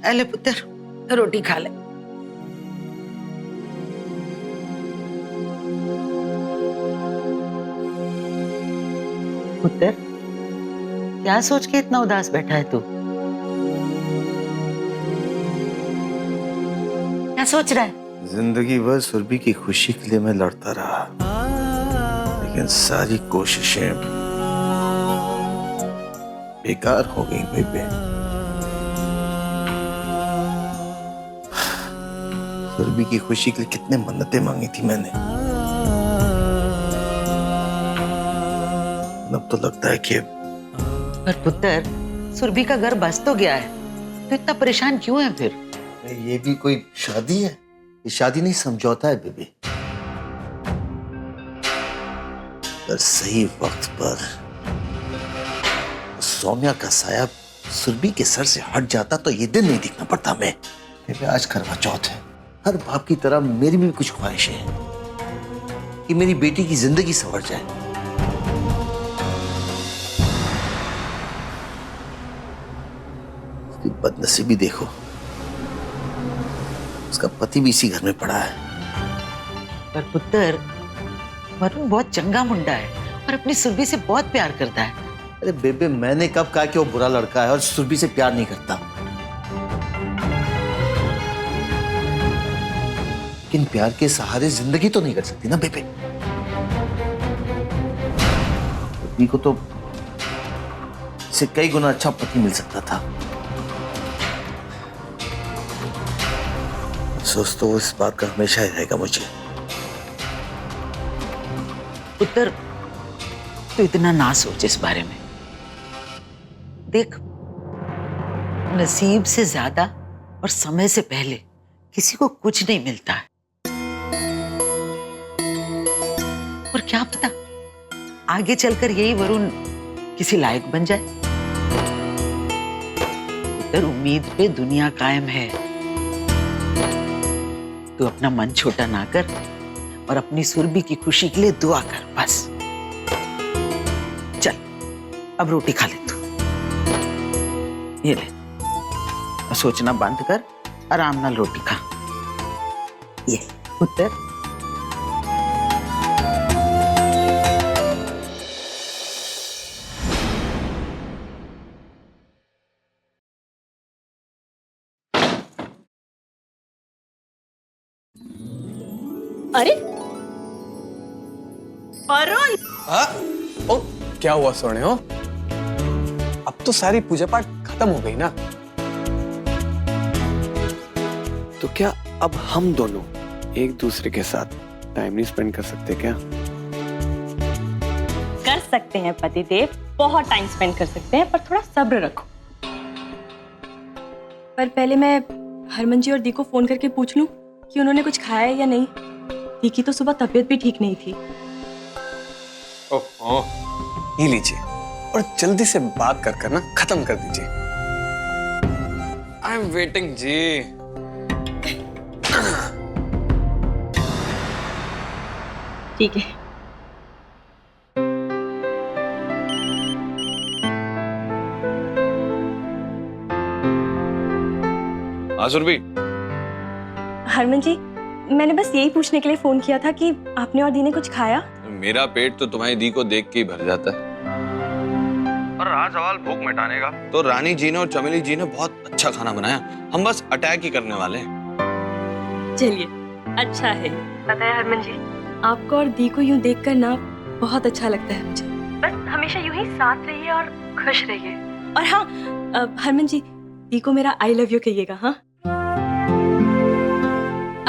अले पुत्र रोटी खा ले। पुत्र क्या सोच के इतना उदास बैठा है तू? क्या सोच रहा है? जिंदगी भर सुरभि की खुशी के लिए मैं लड़ता रहा, लेकिन सारी कोशिशें बेकार हो गई बेबे। सुरभि की खुशी के लिए कितने मन्नतें मांगी थी मैंने। अब तो लगता है कि पर पुत्र सुरभि का घर बस तो गया है, तो इतना परेशान क्यों है फिर? ये भी कोई शादी है? ये शादी नहीं, समझौता है बेबी। पर सही वक्त पर सौम्या का साया सुरभि के सर से हट जाता तो ये दिन नहीं दिखना पड़ता। मैं बेबी आज करवा चौथ है, हर बाप की तरह मेरी भी कुछ ख्वाहिशें हैं कि मेरी बेटी की जिंदगी संवर जाए। उसकी बदनसीबी देखो, उसका पति भी इसी घर में पड़ा है। पर पुत्र वरुण बहुत चंगा मुंडा है और अपनी सुरभि से बहुत प्यार करता है। अरे बेबे मैंने कब कहा कि वो बुरा लड़का है और सुरभि से प्यार नहीं करता? लेकिन प्यार के सहारे जिंदगी तो नहीं कर सकती ना बेबे। सुरभि को तो इससे कई गुना अच्छा पति मिल सकता था। अफसोस तो इस बात का हमेशा ही रहेगा मुझे। पुत्र तू इतना ना सोच इस बारे में। देख, नसीब से ज्यादा और समय से पहले किसी को कुछ नहीं मिलता है। और क्या पता आगे चलकर यही वरुण किसी लायक बन जाए। पुत्र उम्मीद पे दुनिया कायम है। तू अपना मन छोटा ना कर और अपनी सुरभि की खुशी के लिए दुआ कर बस। चल अब रोटी खा ले तू। ये ले, और सोचना बंद कर, आराम नाल रोटी खा। ये पुत्र अरे वरुण! ओ, क्या हुआ सोने हो? अब तो सारी पूजा पाठ खत्म हो गई ना? तो क्या अब हम दोनों एक दूसरे के साथ टाइम नहीं स्पेंड कर सकते क्या? कर सकते हैं पतिदेव, बहुत टाइम स्पेंड कर सकते हैं, पर थोड़ा सब्र रखो। पर पहले मैं हरमन जी और दी को फोन करके पूछ लूं कि उन्होंने कुछ खाया है या नहीं। दी की तो सुबह तबीयत भी ठीक नहीं थी। ओह, ये लीजिए और जल्दी से बात कर ना खत्म कर दीजिए। आई एम वेटिंग जी। ठीक है। हाँ सुरभि। हरमन जी, मैंने बस यही पूछने के लिए फोन किया था कि आपने और दी ने कुछ खाया? मेरा पेट तो तुम्हारी दी को देख के ही भर जाता है। और रहा सवाल भूख मिटाने का, तो रानी जी ने और चमेली जी ने बहुत अच्छा खाना बनाया। हम बस अटैक ही करने वाले हैं। चलिए, अच्छा है। पता है हरमन जी, आपको और दी को यूं देखकर ना बहुत अच्छा लगता है मुझे। बस हमेशा यूं ही साथ रहिए और खुश रहिए। और हाँ, हरमन जी, दी को मेरा आई लव यू कहिएगा। हाँ,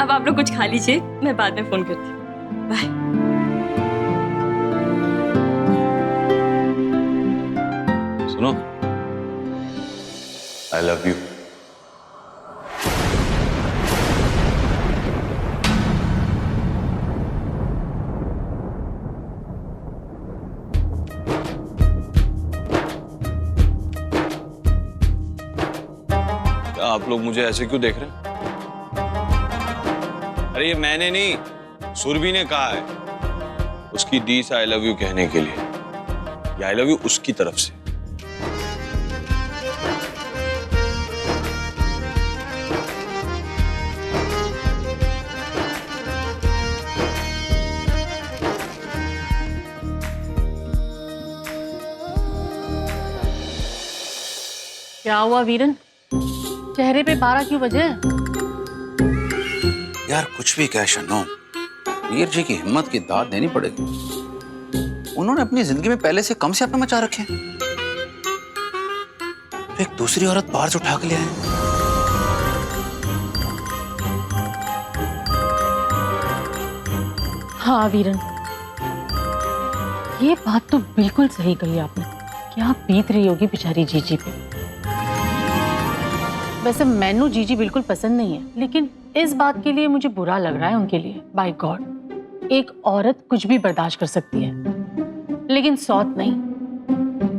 अब आप लोग कुछ खा लीजिए, मैं बाद में फोन करती हूँ। बाय। सुनो, आई लव यू। क्या आप लोग मुझे ऐसे क्यों देख रहे हैं? अरे ये मैंने नहीं, सुरभि ने कहा है उसकी दी से आई लव यू कहने के लिए। ये आई लव यू उसकी तरफ से। क्या हुआ वीरन? चेहरे पे पारा क्यों बजे? यार कुछ भी कह शन्नो, वीर जी की हिम्मत की दाद देनी पड़ेगी। उन्होंने अपनी जिंदगी में पहले से कम से अपने मचा रखे हैं, तो एक दूसरी औरत बाहर से उठा के ले आए। हाँ वीरन, ये बात तो बिल्कुल सही कही आपने। क्या बीत रही होगी बेचारी जीजी पे। वैसे मैनू जीजी बिल्कुल पसंद नहीं है, लेकिन इस बात के लिए मुझे बुरा लग रहा है उनके लिए। बाय गॉड, एक औरत कुछ भी बर्दाश्त कर सकती है, लेकिन सौत नहीं।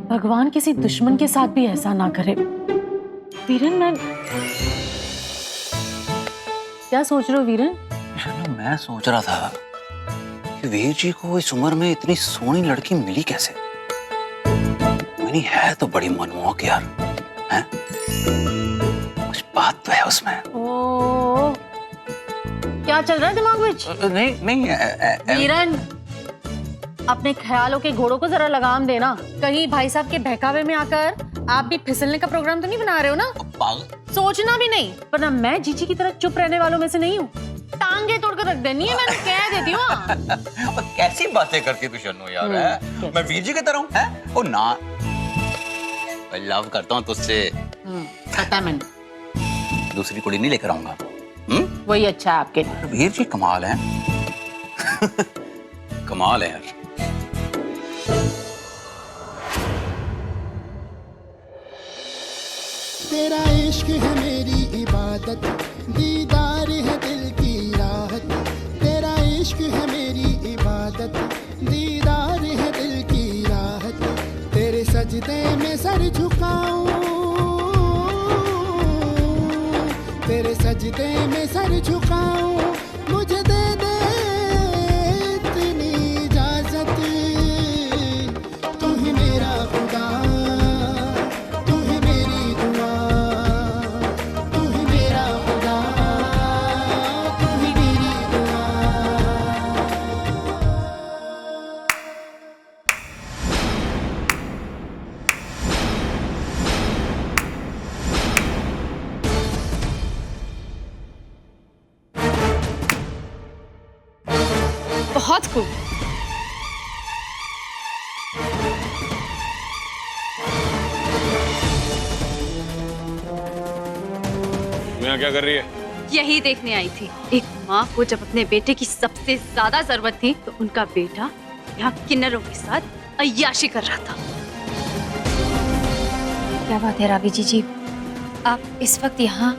भगवान किसी दुश्मन के साथ भी ऐसा ना करे। वीरन, मैं क्या सोच रहे हो वीरन? मैं सोच रहा था कि वीर जी को इस उम्र में इतनी सोहनी लड़की मिली कैसे? नहीं है तो बड़ी मनमोहक यार, हैं? कुछ बात तो है उसमें। ओ, क्या चल रहा है दिमाग में? नहीं वीरन, अपने ख्यालों के घोड़ों को जरा लगाम देना। कहीं भाई साहब के बहकावे में आकर आप भी फिसलने का प्रोग्राम तो नहीं बना रहे हो ना? सोचना भी नहीं, वरना मैं जीजी की तरह चुप रहने वालों में से नहीं हूँ। टांगे तोड़कर रख देनी है, मैंने कह देती हूँ। और कैसी बातें करती तू शन्नू यार, है? मैं वीर जी की तरह हूँ, है? ओ ना, मैं लव करता हूँ तुझसे। पता है मैंने। दूसरी कुड़ी नहीं लेकर आऊंगा। वही अच्छा है आपके लिए। वीर जी कमाल है। कमाल है यार। तेरा इश्क है मेरी इबादत, दीदार है दिल की राहत। तेरा इश्क है मेरी इबादत, दीदार है दिल की राहत। तेरे सजदे में सर झुकाऊं, तेरे सजदे में सर झुकाऊं। मुझे दे दे इतनी इजाजत, तू ही मेरा खुदा, तू ही मेरी दुआ, तू ही मेरा खुदा, तू ही मेरी दुआ। बहुत खूब। यहाँ क्या कर रही है? यही देखने आई थी। एक माँ को जब अपने बेटे की सबसे ज्यादा जरूरत थी, तो उनका बेटा यहाँ किन्नरों के साथ अय्याशी कर रहा था। क्या बात है रावी जी, आप इस वक्त यहाँ?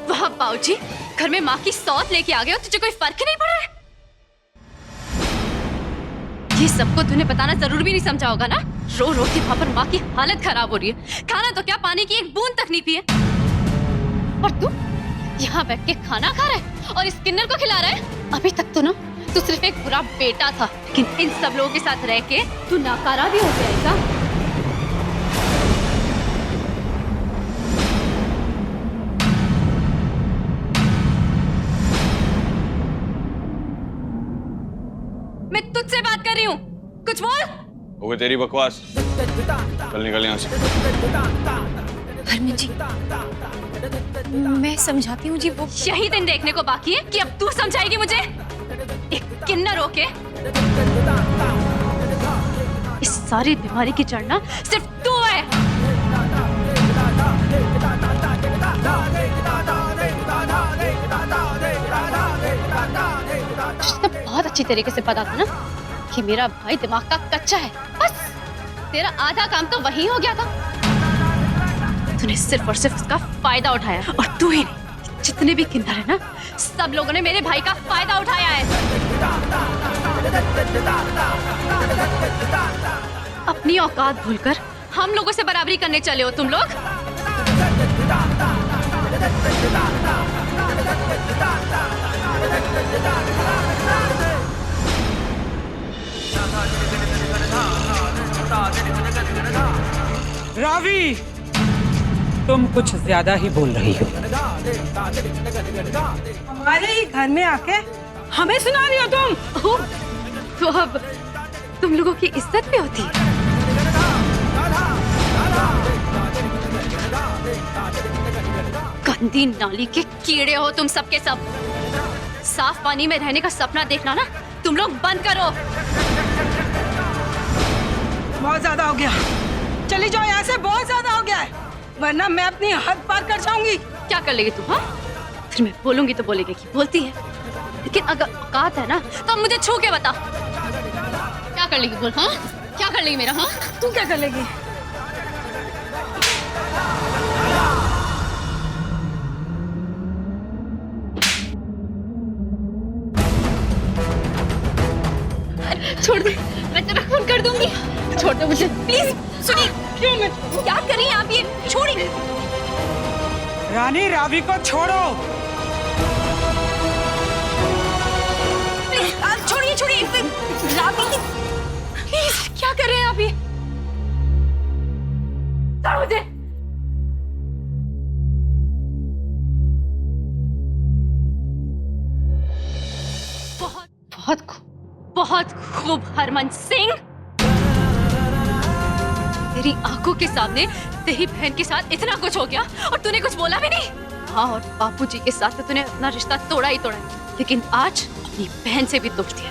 वाह बाऊजी, घर में माँ की सौत लेके आ गए हो, तुझे कोई फर्क ही नहीं पड़ा है? ये सबको तूने बताना जरूर भी नहीं समझा होगा ना? रो रो के वहां पर माँ की हालत खराब हो रही है। खाना तो क्या, पानी की एक बूंद तक नहीं पिए। और तू यहाँ बैठ के खाना खा रहा है और इस किन्नर को खिला रहा है? अभी तक तो ना तू सिर्फ एक बुरा बेटा था, लेकिन इन सब लोगों के साथ रह के तू नाकारा भी हो जाएगा। मैं तुझसे बात कर रही हूँ, कुछ बोल। हो गई तेरी बकवास, चल निकल यहाँ से। हरमन जी, मैं समझाती हूँ जी। वो यही दिन देखने को बाकी है कि अब तू समझाएगी मुझे। एक किन्नर होके इस सारी बीमारी की जड़ ना सिर्फ तू है। तुझे बहुत अच्छी तरीके से पता था ना कि मेरा भाई दिमाग का कच्चा है। बस तेरा आधा काम तो वही हो गया था। तूने सिर्फ और सिर्फ उसका फायदा उठाया, और तू ही नहीं, जितने भी किन्नर है ना, सब लोगों ने मेरे भाई का फायदा उठाया है। अपनी औकात भूलकर हम लोगों से बराबरी करने चले हो तुम लोग। रावी, तुम कुछ ज्यादा ही बोल रही हो। हमारे ही घर में आके हमें सुना रही हो तुम? तो अब तुम लोगों की इज्जत भी होती है। गंदी नाली के कीड़े हो तुम सबके सब। साफ पानी में रहने का सपना देखना ना तुम लोग बंद करो। बहुत ज्यादा हो गया, चली जाओ यहाँ से, बहुत ज्यादा हो गया है, वरना मैं अपनी हद पार कर जाऊंगी। क्या कर लेगी तुम? हाँ, फिर मैं बोलूंगी तो बोलेगी कि बोलती है, लेकिन अगर औकात है ना तो अब मुझे छू के बता, क्या कर लेगी? बोल। हाँ, क्या कर लेगी मेरा? हाँ, तू क्या कर लेगी? छोड़ दे, मैं तेरा खून कर दूंगी। छोड़ दे मुझे प्लीज। सुनिए, क्यों मैं क्या कर रही हैं आप? ये छोड़िए। रानी, रावी को छोड़ो। प्लीज छोड़िए, छोड़िए रावी, प्लीज क्या कर रहे हैं आप? ये छोड़ मुझे। बहुत खूब हरमन सिंह, तेरी आंखों के सामने तेरी बहन के साथ इतना कुछ हो गया और तूने कुछ बोला भी नहीं। हाँ, और बापूजी के साथ तो तूने अपना रिश्ता तोड़ा ही तोड़ा, लेकिन आज अपनी बहन से भी दुख दिया।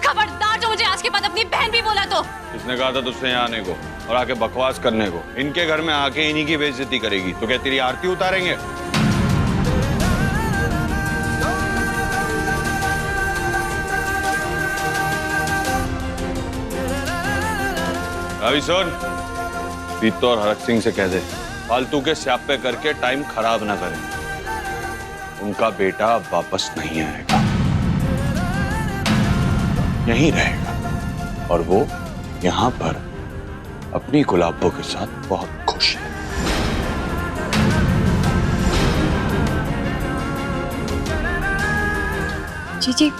खबरदार जो मुझे आज के बाद अपनी बहन भी बोला तो। किसने कहा था तुझसे यहाँ आने को और आके बकवास करने को? इनके घर में आके इन्हीं की बेइज्जती करेगी तो क्या तेरी आरती उतारेंगे? अभी सुन, पीतो और हरक सिंह से कह दे फालतू के स्यापे करके टाइम खराब ना करें। उनका बेटा वापस नहीं आएगा, यहीं रहेगा और वो यहाँ पर अपनी गुलाबों के साथ बहुत खुश है। जीजी